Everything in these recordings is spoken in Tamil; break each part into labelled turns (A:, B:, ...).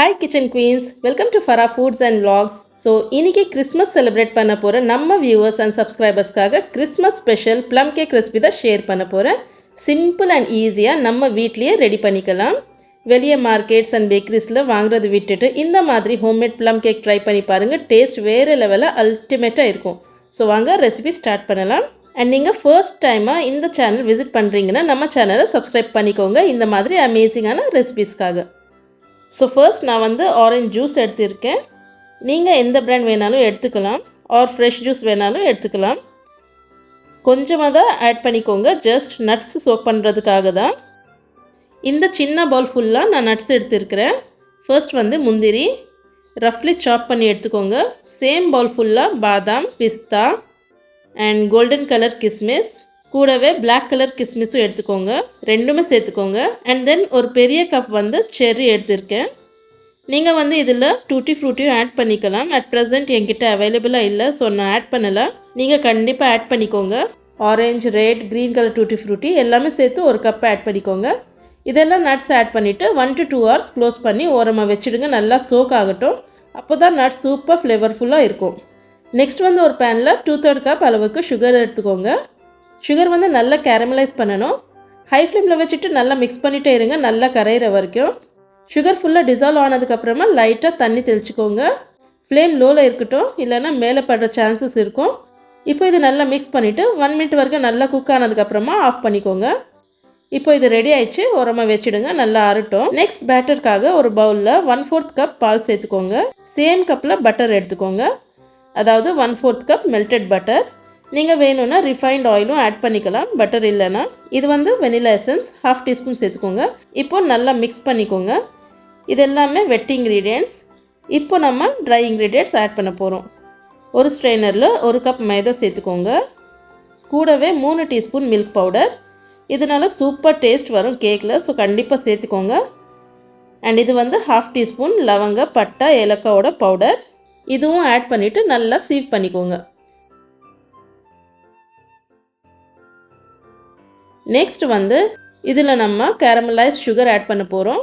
A: Hi Kitchen Queens, welcome to Farah Foods and Vlogs. So, இன்னைக்கு கிறிஸ்மஸ் செலிப்ரேட் பண்ண போற நம்ம வியூவர்ஸ் அண்ட் சப்ஸ்கிரைபர்ஸ்க்காக Christmas special plum cake recipe தான் ஷேர் பண்ண போறேன். சிம்பிள் அண்ட் ஈஸியா நம்ம வீட்லயே ரெடி பண்ணிக்கலாம். வெளிய மார்க்கெட்ஸ் அண்ட் பேக்கரிஸ்ல வாங்குறது விட்டுட்டு இந்த மாதிரி ஹோம்மேட் ப்ளம் கேக் ட்ரை பண்ணி பாருங்க. டேஸ்ட் வேற லெவல்ல அல்டிமேட்டா இருக்கும். ஸோ வாங்க ரெசிபி ஸ்டார்ட் பண்ணலாம். அண்ட் நீங்கள் ஃபர்ஸ்ட் டைமாக இந்த சேனல் விசிட் பண்ணுறீங்கன்னா நம்ம சேனலை சப்ஸ்கிரைப் பண்ணிக்கோங்க இந்த மாதிரி அமேசிங்கான ரெசிபீஸ்க்காக. ஸோ ஃபர்ஸ்ட் நான் வந்து ஆரஞ்ச் ஜூஸ் எடுத்திருக்கேன். நீங்கள் எந்த பிராண்ட் வேணாலும் எடுத்துக்கலாம் ஆர் ஃப்ரெஷ் ஜூஸ் வேணாலும் எடுத்துக்கலாம். கொஞ்சமாக தான் ஆட் பண்ணிக்கோங்க, ஜஸ்ட் நட்ஸ் சோக் பண்ணுறதுக்காக தான். இந்த சின்ன பவுல் ஃபுல்லாக நான் நட்ஸ் எடுத்துருக்கிறேன். ஃபர்ஸ்ட் வந்து முந்திரி ரஃப்லி சாப் பண்ணி எடுத்துக்கோங்க. சேம் பவுல் ஃபுல்லாக பாதாம், பிஸ்தா அண்ட் கோல்டன் கலர் கிஸ்மிஸ், கூடவே பிளாக் கலர் கிஸ்மிஸும் எடுத்துக்கோங்க. ரெண்டுமே சேர்த்துக்கோங்க. அண்ட் தென் ஒரு பெரிய கப் வந்து செர்ரி எடுத்திருக்கேன். நீங்கள் வந்து இதில் டூட்டி ஃப்ரூட்டியும் ஆட் பண்ணிக்கலாம். அட் ப்ரெசென்ட் என்கிட்ட அவைலபிளாக இல்லை, ஸோ நான் ஆட் பண்ணலை. நீங்கள் கண்டிப்பாக ஆட் பண்ணிக்கோங்க. Orange, red, green colour tutti frutti எல்லாமே சேர்த்து ஒரு கப் ஆட் பண்ணிக்கோங்க. இதெல்லாம் நட்ஸ் ஆட் பண்ணிவிட்டு 1 to 2 hours க்ளோஸ் பண்ணி ஓரமாக வச்சுடுங்க. நல்லா சோக் ஆகட்டும். அப்போ தான் நட்ஸ் சூப்பர் ஃப்ளேவர்ஃபுல்லாக இருக்கும். நெக்ஸ்ட் வந்து ஒரு பேனில் 2/3 கப் அளவுக்கு சுகர் எடுத்துக்கோங்க. சுகர் வந்து நல்லா கேரமலைஸ் பண்ணணும். ஹை ஃப்ளேமில் வச்சுட்டு நல்லா மிக்ஸ் பண்ணிகிட்டே இருங்க, நல்லா கரையிற வரைக்கும். சுகர் ஃபுல்லாக டிசால்வ் ஆனதுக்கப்புறமா லைட்டாக தண்ணி தெளிச்சிக்கோங்க. ஃப்ளேம் லோவில் இருக்கட்டும், இல்லைன்னா மேலே படுற சான்சஸ் இருக்கும். இப்போ இது நல்லா மிக்ஸ் பண்ணிவிட்டு 1 minute வரைக்கும் நல்லா குக் ஆனதுக்கப்புறமா ஆஃப் பண்ணிக்கோங்க. இப்போ இது ரெடி ஆயிடுச்சு, ஓரமாக வச்சுடுங்க, நல்லா ஆறட்டும். நெக்ஸ்ட் பேட்டருக்காக ஒரு பவுலில் 1/4 கப் பால் சேர்த்துக்கோங்க. சேம் கப்பில் பட்டர் எடுத்துக்கோங்க, அதாவது 1/4 கப் மெல்டட் பட்டர். நீங்கள் வேணும்னா ரிஃபைண்ட் ஆயிலும் ஆட் பண்ணிக்கலாம், பட்டர் இல்லைன்னா. இது வந்து வெனிலா எசன்ஸ் 1/2 டீஸ்பூன் சேர்த்துக்கோங்க. இப்போ நல்லா மிக்ஸ் பண்ணிக்கோங்க. இது எல்லாமே வெட் இன்க்ரீடியன்ட்ஸ். இப்போ நம்ம ட்ரை இன்க்ரீடியன்ட்ஸ் ஆட் பண்ண போகிறோம். ஒரு ஸ்ட்ரெயினரில் 1 கப் மைதா சேர்த்துக்கோங்க. கூடவே 3 டீஸ்பூன் மில்க் பவுடர். இதனால சூப்பர் டேஸ்ட் வரும் கேக்கில், ஸோ கண்டிப்பாக சேர்த்துக்கோங்க. அண்ட் இது வந்து 1/2 டீஸ்பூன் லவங்க, பட்டை, ஏலக்காவோட பவுடர். இதுவும் ஆட் பண்ணிவிட்டு நல்லா சீவ் பண்ணிக்கோங்க. நெக்ஸ்ட் வந்து இதில் நம்ம கேரமலைஸ் சுகர் ஆட் பண்ண போகிறோம்.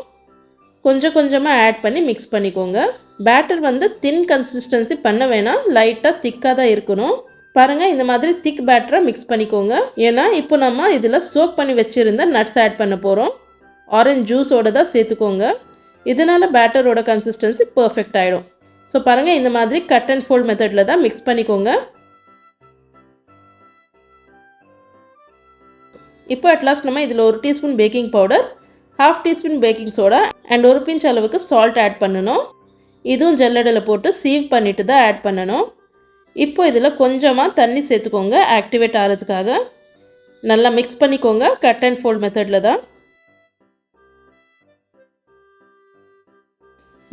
A: கொஞ்சம் கொஞ்சமாக ஆட் பண்ணி மிக்ஸ் பண்ணிக்கோங்க. பேட்டர் வந்து தின் கன்சிஸ்டன்சி பண்ண வேணாம், லைட்டாக திக்காக தான் இருக்கணும். பாருங்கள், இந்த மாதிரி திக் பேட்டராக மிக்ஸ் பண்ணிக்கோங்க. ஏன்னா இப்போ நம்ம இதில் சோக் பண்ணி வச்சுருந்த நட்ஸ் ஆட் பண்ண போகிறோம். ஆரஞ்ச் ஜூஸோடு தான் சேர்த்துக்கோங்க. இதனால் பேட்டரோட கன்சிஸ்டன்சி பர்ஃபெக்ட் ஆகிடும். ஸோ பாருங்கள், இந்த மாதிரி கட் அண்ட் ஃபோல்ட் மெத்தடில் தான் மிக்ஸ் பண்ணிக்கோங்க. இப்போ அட்லாஸ்ட் நம்ம இதில் 1 teaspoon baking powder, 1/2 teaspoon baking soda and 1 pinch அளவுக்கு சால்ட் ஆட் பண்ணணும். இதுவும் ஜல்லடையில் போட்டு சீவ் பண்ணிவிட்டு தான் ஆட் பண்ணணும். இப்போ இதில் கொஞ்சமாக தண்ணி சேர்த்துக்கோங்க ஆக்டிவேட் ஆகிறதுக்காக. நல்லா மிக்ஸ் பண்ணிக்கோங்க, கட் அண்ட் ஃபோல்ட் மெத்தடில் தான்.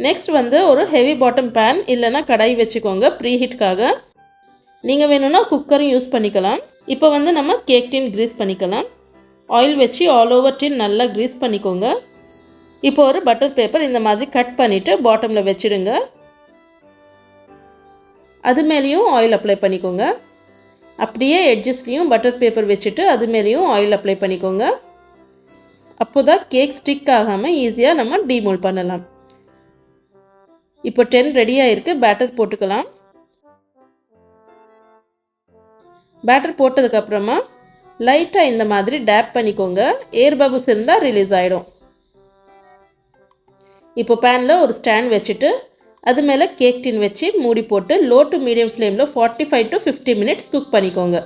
A: நெக்ஸ்ட் வந்து ஒரு ஹெவி பாட்டம் பேன் இல்லைனா கடாய் வச்சுக்கோங்க ப்ரீஹீட்காக. நீங்கள் வேணும்னா குக்கரும் யூஸ் பண்ணிக்கலாம். இப்போ வந்து நம்ம கேக் டின் க்ரீஸ் பண்ணிக்கலாம். ஆயில் வச்சு ஆல் ஓவர் டின் நல்லா க்ரீஸ் பண்ணிக்கோங்க. இப்போ ஒரு பட்டர் பேப்பர் இந்த மாதிரி கட் பண்ணிவிட்டு பாட்டமில் வச்சுடுங்க. அது மேலேயும் ஆயில் அப்ளை பண்ணிக்கோங்க. அப்படியே எட்ஜஸ்லேயும் பட்டர் பேப்பர் வச்சுட்டு அது மேலேயும் ஆயில் அப்ளை பண்ணிக்கோங்க. அப்போ தான் கேக் ஸ்டிக் ஆகாமல் ஈஸியாக நம்ம டீமோல்ட் பண்ணலாம். இப்போ 10 ரெடியாக இருக்குது. பேட்டர் போட்டுக்கலாம். பேட்டர் போட்டதுக்கப்புறமா லைட்டாக இந்த மாதிரி டேப் பண்ணிக்கோங்க. ஏர் பபிள்ஸ் இருந்தால் ரிலீஸ் ஆகிடும். இப்போ பேனில் ஒரு ஸ்டாண்ட் வச்சுட்டு அது மேலே கேக் டின் வச்சு மூடி போட்டு லோ டு மீடியம் ஃப்ளேமில் 45 to 50 minutes குக் பண்ணிக்கோங்க.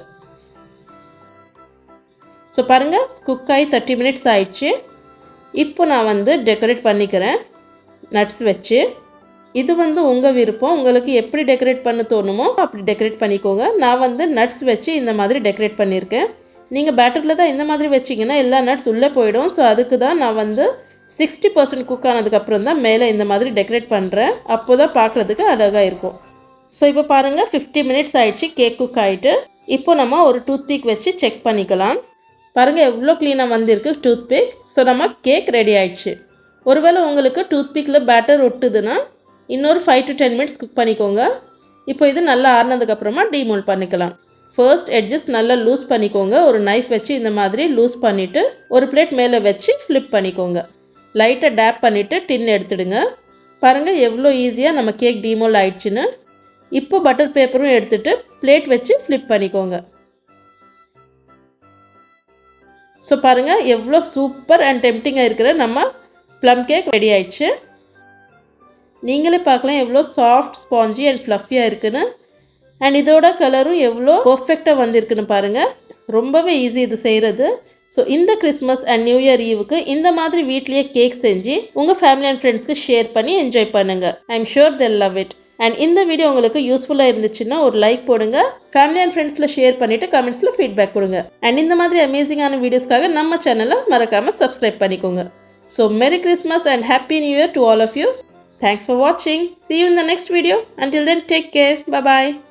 A: ஸோ பாருங்கள், குக் ஆகி 30 minutes ஆயிடுச்சு. இப்போ நான் வந்து டெக்கரேட் பண்ணிக்கிறேன் நட்ஸ் வச்சு. இது வந்து உங்கள் விருப்பம், உங்களுக்கு எப்படி டெக்கரேட் பண்ண தோணுமோ அப்படி டெக்கரேட் பண்ணிக்கோங்க. நான் வந்து நட்ஸ் வச்சு இந்த மாதிரி டெக்கரேட் பண்ணியிருக்கேன். நீங்கள் பேட்டரில் தான் இந்த மாதிரி வச்சிங்கன்னா எல்லா நட்ஸ் உள்ளே போயிடும். ஸோ அதுக்கு தான் நான் வந்து 60% குக் ஆனதுக்கப்புறம் தான் மேலே இந்த மாதிரி டெக்கரேட் பண்ணுறேன். அப்போ தான் பார்க்குறதுக்கு அழகாக இருக்கும். ஸோ இப்போ பாருங்கள், 50 minutes ஆகிடுச்சு கேக் குக் ஆகிட்டு. இப்போ நம்ம ஒரு டூத்பிக் வச்சு செக் பண்ணிக்கலாம். பாருங்கள் எவ்வளோ க்ளீனாக வந்திருக்கு டூத்பிக். ஸோ நம்ம கேக் ரெடி ஆகிடுச்சு. ஒருவேளை உங்களுக்கு டூத்பிக்கில் பேட்டர் ஒட்டுதுன்னா இன்னொரு 5 to 10 minutes குக் பண்ணிக்கோங்க. இப்போ இது நல்லா ஆறினதுக்கப்புறமா டீமோல்ட் பண்ணிக்கலாம். ஃபர்ஸ்ட் எட்ஜஸ் நல்லா லூஸ் பண்ணிக்கோங்க. ஒரு நைஃப் வச்சு இந்த மாதிரி லூஸ் பண்ணிவிட்டு ஒரு பிளேட் மேலே வச்சு ஃப்ளிப் பண்ணிக்கோங்க. லைட்டாக டேப் பண்ணிவிட்டு டின் எடுத்துடுங்க. பாருங்கள் எவ்வளோ ஈஸியாக நம்ம கேக் டீமோல் ஆயிடுச்சுன்னு. இப்போ பட்டர் பேப்பரும் எடுத்துகிட்டு பிளேட் வச்சு ஃப்ளிப் பண்ணிக்கோங்க. ஸோ பாருங்கள் எவ்வளோ சூப்பர் அண்ட் டெம்ப்டிங்காக இருக்கிற நம்ம ப்ளம் கேக் ரெடி ஆயிடுச்சு. நீங்களே பார்க்கலாம் எவ்வளோ சாஃப்ட் ஸ்பாஞ்சி அண்ட் ஃப்ளஃபியாக இருக்குன்னு. அண்ட் இதோட கலரும் எவ்வளோ பர்ஃபெக்டாக வந்திருக்குன்னு பாருங்கள். ரொம்பவே ஈஸி இது செய்கிறது. ஸோ இந்த கிறிஸ்மஸ் அண்ட் நியூ இயர் ஈவுக்கு இந்த மாதிரி வீட்லேயே கேக் செஞ்சு உங்கள் ஃபேமிலி அண்ட் ஃப்ரெண்ட்ஸ்க்கு ஷேர் பண்ணி என்ஜாய் பண்ணுங்கள். I am sure they'll love it. And இந்த வீடியோ உங்களுக்கு யூஸ்ஃபுல்லாக இருந்துச்சுன்னா ஒரு லைக் போடுங்க. ஃபேமிலி அண்ட் ஃப்ரெண்ட்ஸில் ஷேர் பண்ணிவிட்டு கமெண்ட்ஸில் ஃபீட்பேக் கொடுங்க. அண்ட் இந்த மாதிரி அமேசிங்கான வீடியோஸ்க்காக நம்ம சேனலை மறக்காமல் சப்ஸ்கிரைப் பண்ணிக்கோங்க. So merry Christmas and happy new year to all of you. Thanks for watching. See you in the next video. Until then, take care. Bye-bye.